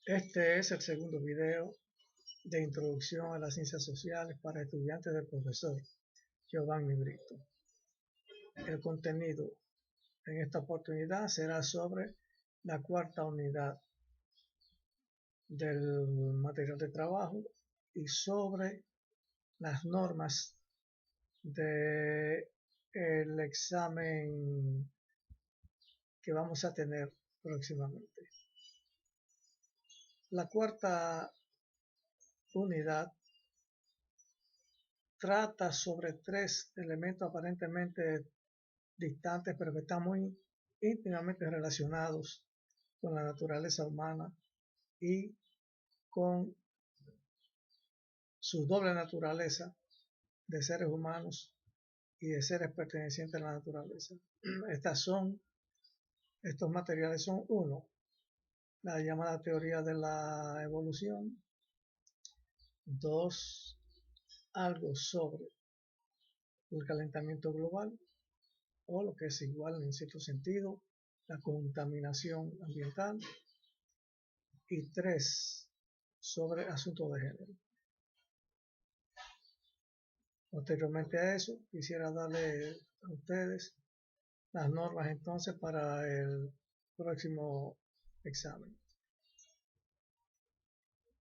Este es el segundo video de introducción a las ciencias sociales para estudiantes del profesor Giovanni Brito. El contenido en esta oportunidad será sobre la cuarta unidad del material de trabajo y sobre las normas del examen que vamos a tener próximamente. La cuarta unidad trata sobre tres elementos aparentemente distantes, pero que están muy íntimamente relacionados con la naturaleza humana y con su doble naturaleza de seres humanos y de seres pertenecientes a la naturaleza. Estos materiales son: uno, la llamada teoría de la evolución; dos, algo sobre el calentamiento global, o lo que es igual en cierto sentido, la contaminación ambiental; y tres, sobre asuntos de género. Posteriormente a eso, quisiera darle a ustedes las normas entonces para el próximo examen.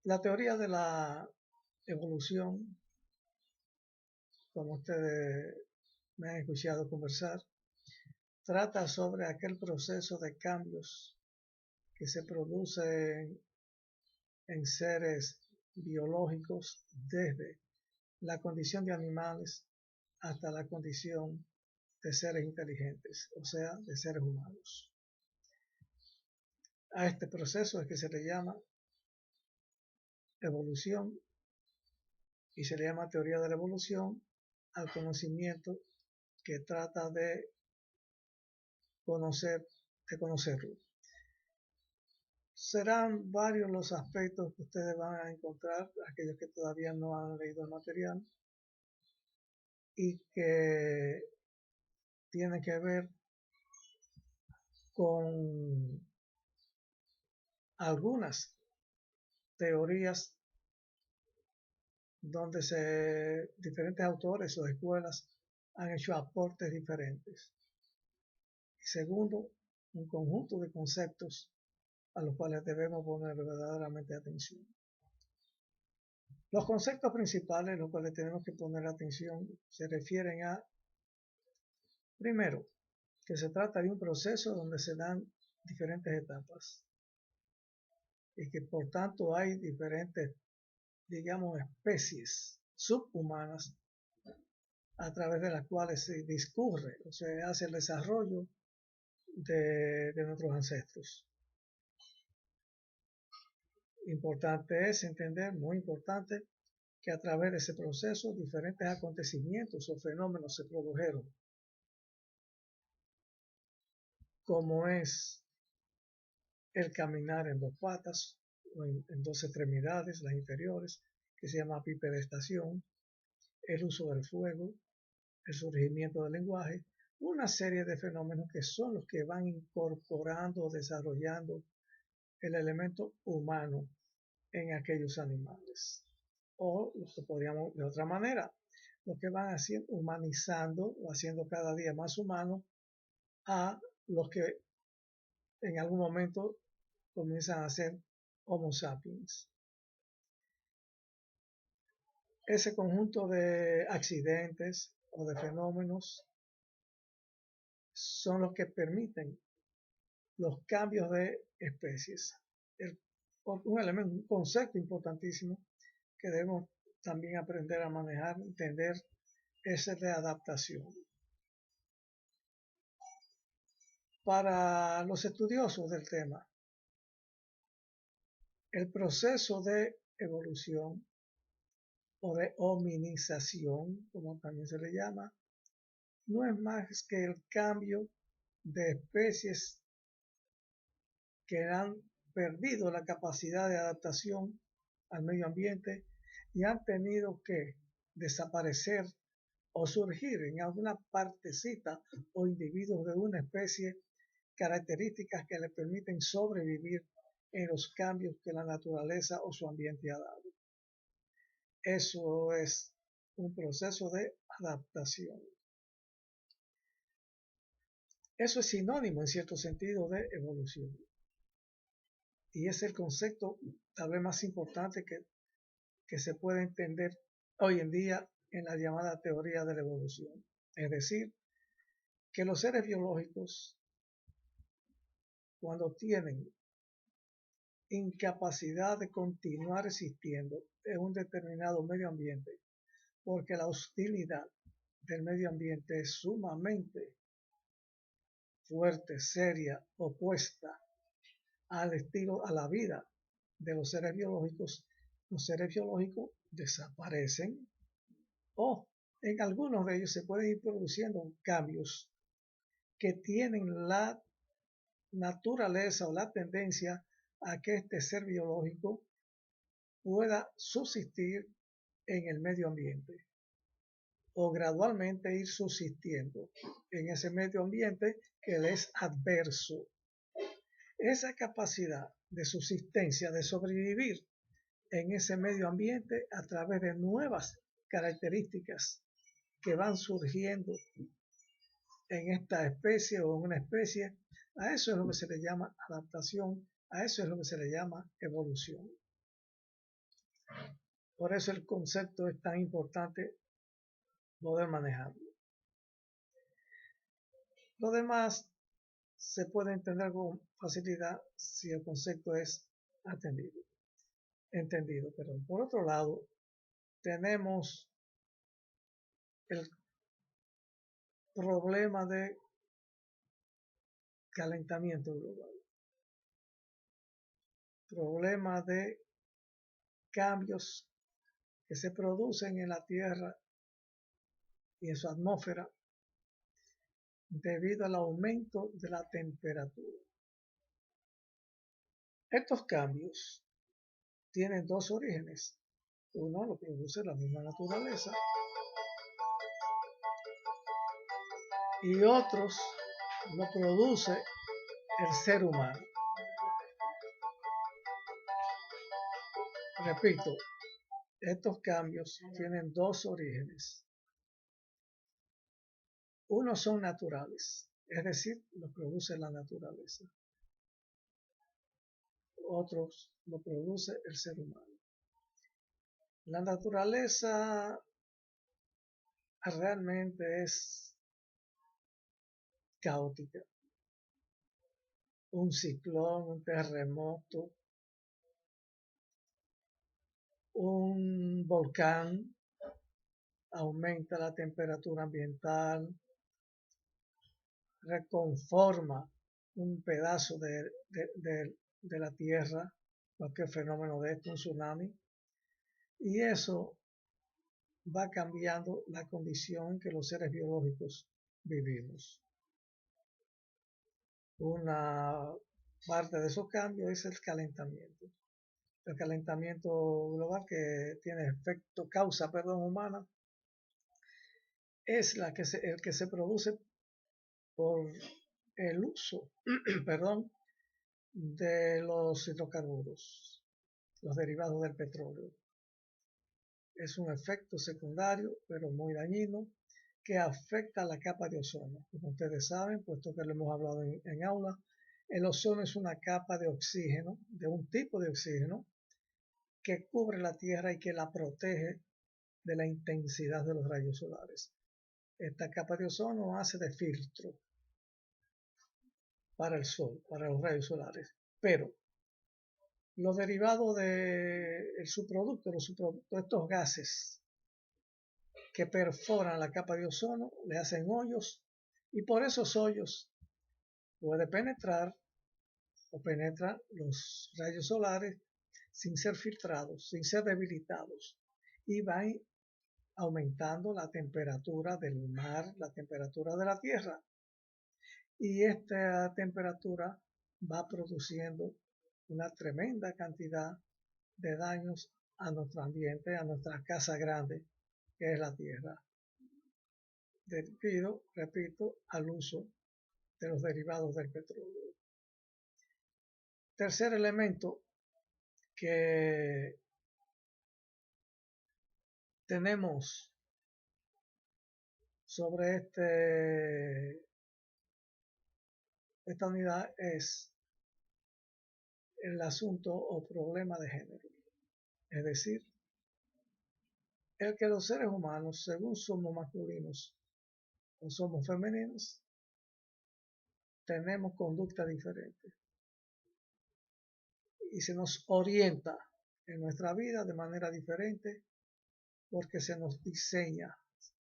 La teoría de la evolución, como ustedes me han escuchado conversar, trata sobre aquel proceso de cambios que se producen en seres biológicos desde la condición de animales hasta la condición de seres inteligentes, o sea, de seres humanos. A este proceso es que se le llama evolución, y se le llama teoría de la evolución al conocimiento que trata de conocerlo. Serán varios los aspectos que ustedes van a encontrar, aquellos que todavía no han leído el material, y que tienen que ver con algunas teorías donde diferentes autores o escuelas han hecho aportes diferentes. Y segundo, un conjunto de conceptos a los cuales debemos poner verdaderamente atención. Los conceptos principales a los cuales tenemos que poner atención se refieren a, primero, que se trata de un proceso donde se dan diferentes etapas y que por tanto hay diferentes, digamos, especies subhumanas a través de las cuales se discurre o se hace el desarrollo de nuestros ancestros. Importante es entender, muy importante, que a través de ese proceso diferentes acontecimientos o fenómenos se produjeron, como es el caminar en dos patas o en dos extremidades, las inferiores, que se llama bipedestación, el uso del fuego, el surgimiento del lenguaje, una serie de fenómenos que son los que van incorporando o desarrollando el elemento humano en aquellos animales. O lo que podríamos de otra manera, lo que van haciendo, humanizando o haciendo cada día más humanos a los que en algún momento comienzan a ser Homo sapiens. Ese conjunto de accidentes o de fenómenos son los que permiten los cambios de especies. Un concepto importantísimo que debemos también aprender a manejar, entender, es el de adaptación. Para los estudiosos del tema, el proceso de evolución o de hominización, como también se le llama, no es más que el cambio de especies que han perdido la capacidad de adaptación al medio ambiente y han tenido que desaparecer o surgir en alguna partecita o individuos de una especie características que le permiten sobrevivir en los cambios que la naturaleza o su ambiente ha dado. Eso es un proceso de adaptación. Eso es sinónimo en cierto sentido de evolución. Y es el concepto tal vez más importante que se puede entender hoy en día en la llamada teoría de la evolución. Es decir, que los seres biológicos, cuando tienen incapacidad de continuar existiendo en un determinado medio ambiente, porque la hostilidad del medio ambiente es sumamente fuerte, seria, opuesta al estilo, a la vida de los seres biológicos desaparecen o en algunos de ellos se pueden ir produciendo cambios que tienen la naturaleza o la tendencia a que este ser biológico pueda subsistir en el medio ambiente o gradualmente ir subsistiendo en ese medio ambiente que le es adverso. Esa capacidad de subsistencia, de sobrevivir en ese medio ambiente a través de nuevas características que van surgiendo en esta especie o en una especie, a eso es lo que se le llama adaptación, a eso es lo que se le llama evolución. Por eso el concepto es tan importante poder manejarlo. Lo demás se puede entender con facilidad si el concepto es entendido. Por otro lado, tenemos el problema de calentamiento global, problema de cambios que se producen en la Tierra y en su atmósfera debido al aumento de la temperatura. Estos cambios tienen dos orígenes. Uno lo produce la misma naturaleza y otros lo produce el ser humano. Repito, estos cambios tienen dos orígenes. Unos son naturales, es decir, los produce la naturaleza. Otros lo produce el ser humano. La naturaleza realmente es caótica. Un ciclón, un terremoto, un volcán aumenta la temperatura ambiental, reconforma un pedazo de la tierra, cualquier fenómeno de esto, un tsunami, y eso va cambiando la condición que los seres biológicos vivimos. Una parte de esos cambios es el calentamiento. El calentamiento global que tiene causa humana, es el que se produce por el uso, de los hidrocarburos, los derivados del petróleo. Es un efecto secundario, pero muy dañino, que afecta a la capa de ozono. Como ustedes saben, puesto que lo hemos hablado en aula, el ozono es una capa de oxígeno, de un tipo de oxígeno, que cubre la Tierra y que la protege de la intensidad de los rayos solares. Esta capa de ozono hace de filtro para el sol, para los rayos solares. Pero los derivados del subproducto, estos gases que perforan la capa de ozono, le hacen hoyos y por esos hoyos puede penetrar o penetran los rayos solares sin ser filtrados, sin ser debilitados y van aumentando la temperatura del mar, la temperatura de la tierra. Y esta temperatura va produciendo una tremenda cantidad de daños a nuestro ambiente, a nuestra casa grande, que es la tierra, debido, repito, al uso de los derivados del petróleo. tercer elemento que tenemos sobre esta unidad es el asunto o problema de género. Es decir, el que los seres humanos, según somos masculinos o somos femeninos, tenemos conducta diferente y se nos orienta en nuestra vida de manera diferente porque se nos diseña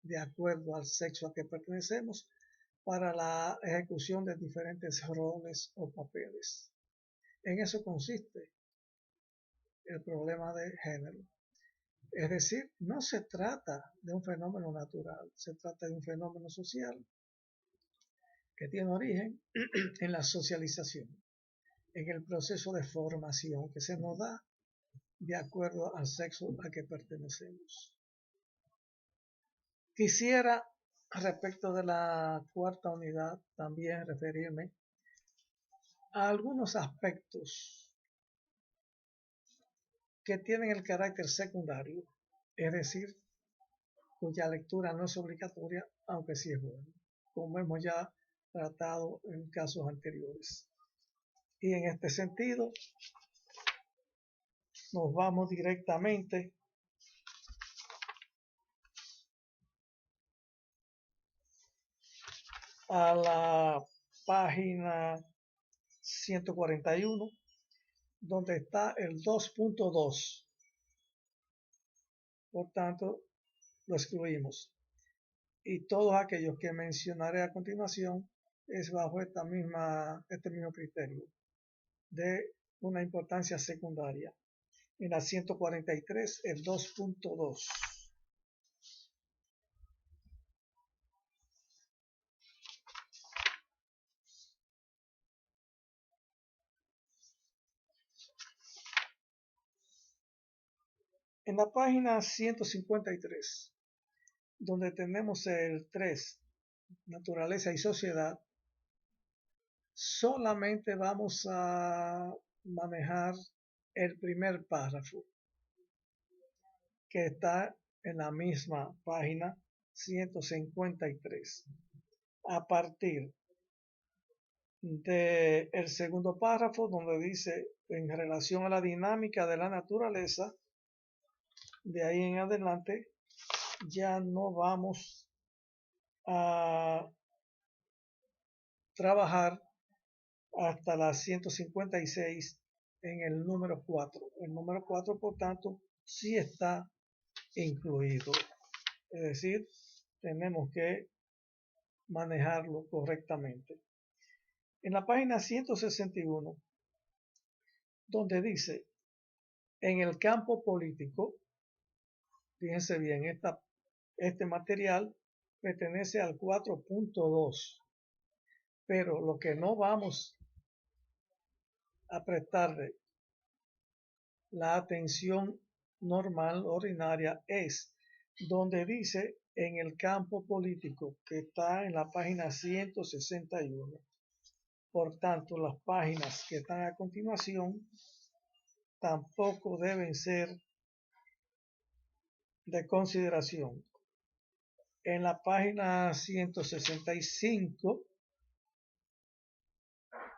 de acuerdo al sexo a que pertenecemos para la ejecución de diferentes roles o papeles. En eso consiste el problema de género. Es decir, no se trata de un fenómeno natural, se trata de un fenómeno social que tiene origen en la socialización, en el proceso de formación que se nos da de acuerdo al sexo a que pertenecemos. Quisiera, respecto de la cuarta unidad, también referirme a algunos aspectos que tienen el carácter secundario, es decir, cuya lectura no es obligatoria, aunque sí es buena, como hemos ya tratado en casos anteriores. Y en este sentido, nos vamos directamente a la página 141, donde está el 2.2. Por tanto, lo excluimos. Y todos aquellos que mencionaré a continuación es bajo este mismo criterio de una importancia secundaria. En la 143, el 2.2. En la página 153, donde tenemos el 3, naturaleza y sociedad, solamente vamos a manejar el primer párrafo, que está en la misma página 153. A partir del segundo párrafo, donde dice en relación a la dinámica de la naturaleza, de ahí en adelante ya no vamos a trabajar hasta la 156 en el número 4. El número 4, por tanto, sí está incluido. Es decir, tenemos que manejarlo correctamente. En la página 161, donde dice, en el campo político, fíjense bien, este material pertenece al 4.2, pero lo que no vamos a prestarle la atención normal, ordinaria, es donde dice en el campo político, que está en la página 161. Por tanto, las páginas que están a continuación tampoco deben ser de consideración. En la página 165,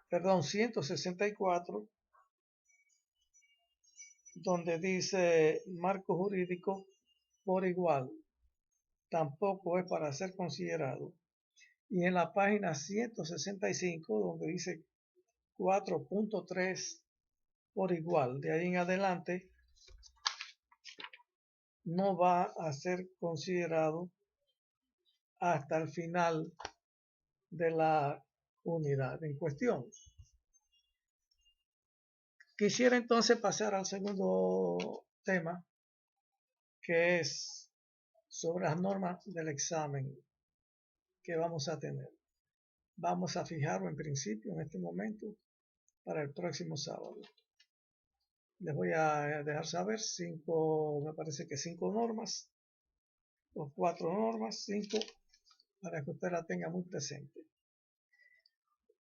perdón, 164, donde dice marco jurídico por igual, tampoco es para ser considerado. Y en la página 165, donde dice 4.3 por igual, de ahí en adelante, no va a ser considerado hasta el final de la unidad en cuestión. Quisiera entonces pasar al segundo tema, que es sobre las normas del examen que vamos a tener. Vamos a fijarlo en principio en este momento para el próximo sábado. Les voy a dejar saber me parece que 5 normas, o 4 normas, 5, para que usted la tenga muy presente.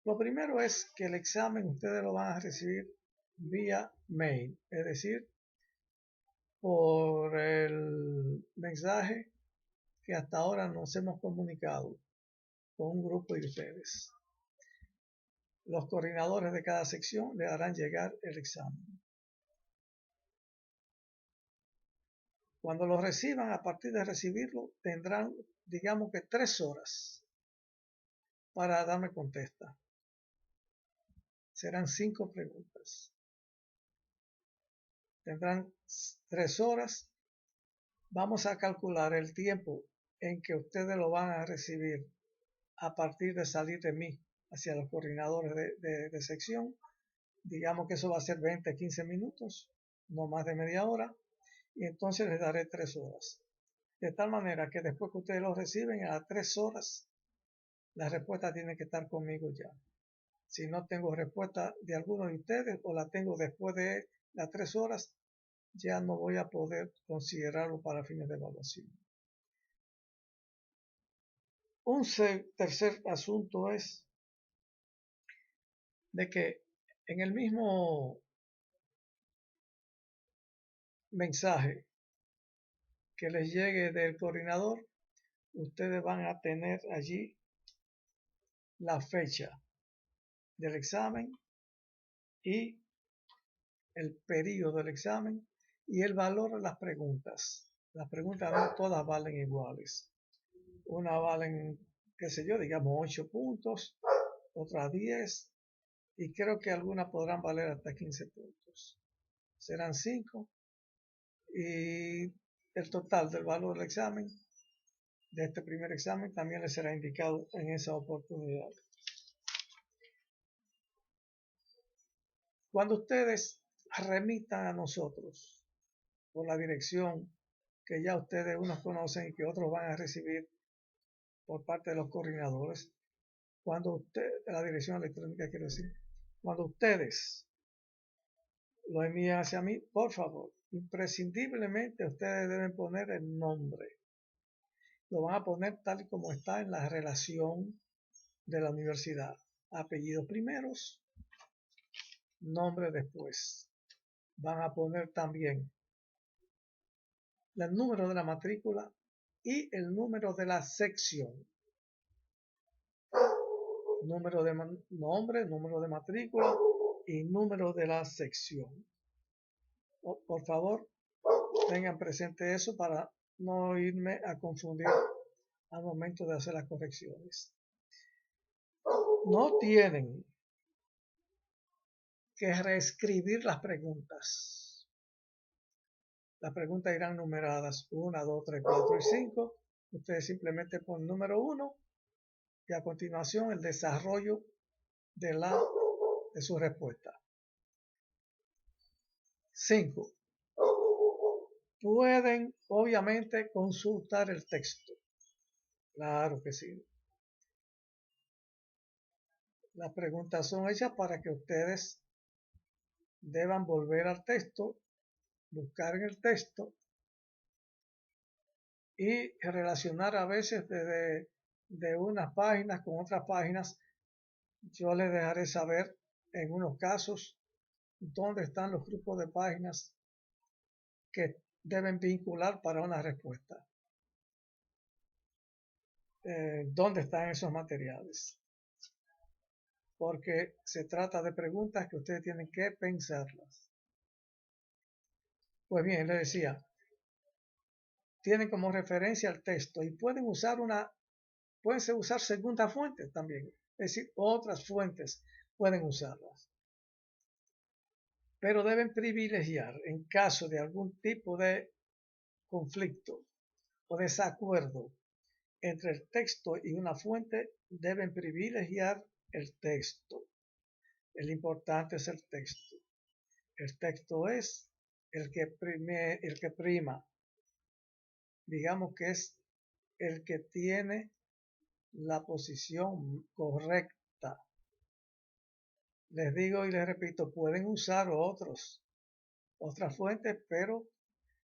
Lo primero es que el examen ustedes lo van a recibir vía mail, es decir, por el mensaje que hasta ahora nos hemos comunicado con un grupo de ustedes. Los coordinadores de cada sección le harán llegar el examen. Cuando lo reciban, a partir de recibirlo, tendrán, digamos que 3 horas para darme contesta. Serán 5 preguntas. Tendrán 3 horas. Vamos a calcular el tiempo en que ustedes lo van a recibir a partir de salir de mí hacia los coordinadores de sección. Digamos que eso va a ser 20, 15 minutos, no más de media hora. Y entonces les daré 3 horas. De tal manera que después que ustedes lo reciben, a las 3 horas, la respuesta tiene que estar conmigo ya. Si no tengo respuesta de alguno de ustedes o la tengo después de las 3 horas, ya no voy a poder considerarlo para fines de evaluación. Un tercer asunto es de que en el mismo mensaje que les llegue del coordinador, ustedes van a tener allí la fecha del examen y el periodo del examen y el valor de las preguntas. Las preguntas no todas valen iguales. Una valen, qué sé yo, digamos 8 puntos, otras 10 y creo que algunas podrán valer hasta 15 puntos. Serán 5 y el total del valor del examen, de este primer examen, también les será indicado en esa oportunidad. Cuando ustedes remitan a nosotros por la dirección que ya ustedes unos conocen y que otros van a recibir por parte de los coordinadores, cuando la dirección electrónica quiero decir, cuando ustedes lo envían hacia mí, por favor, imprescindiblemente ustedes deben poner el nombre. Lo van a poner tal y como está en la relación de la universidad. Apellidos primeros, nombre después. Van a poner también el número de la matrícula y el número de la sección. Número de nombre, número de matrícula y número de la sección. Por favor, tengan presente eso para no irme a confundir al momento de hacer las correcciones. No tienen que reescribir las preguntas. Las preguntas irán numeradas 1, 2, 3, 4 y 5. Ustedes simplemente ponen número 1 y a continuación el desarrollo de su respuesta. 5. Pueden obviamente consultar el texto. Claro que sí. Las preguntas son hechas para que ustedes deban volver al texto, buscar en el texto y relacionar a veces de unas páginas con otras páginas. Yo les dejaré saber en unos casos dónde están los grupos de páginas que deben vincular para una respuesta. ¿Dónde están esos materiales? Porque se trata de preguntas que ustedes tienen que pensarlas. Pues bien, les decía, tienen como referencia el texto y pueden usar segunda fuente también, es decir, otras fuentes pueden usarlas. Pero deben privilegiar en caso de algún tipo de conflicto o desacuerdo entre el texto y una fuente, deben privilegiar el texto. El importante es el texto. El texto es el que prima. Digamos que es el que tiene la posición correcta. Les digo y les repito, pueden usar otras fuentes, pero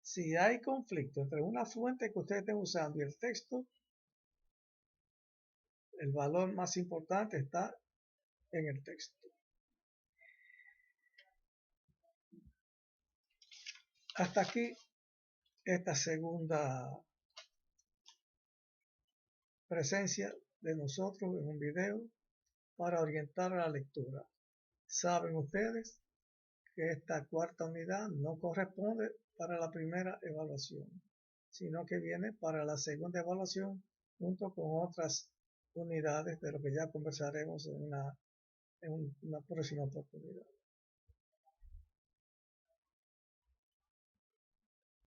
si hay conflicto entre una fuente que ustedes estén usando y el texto, el valor más importante está en el texto. Hasta aquí esta segunda presencia de nosotros en un video para orientar a la lectura. Saben ustedes que esta cuarta unidad no corresponde para la primera evaluación, sino que viene para la segunda evaluación junto con otras unidades de lo que ya conversaremos en una próxima oportunidad.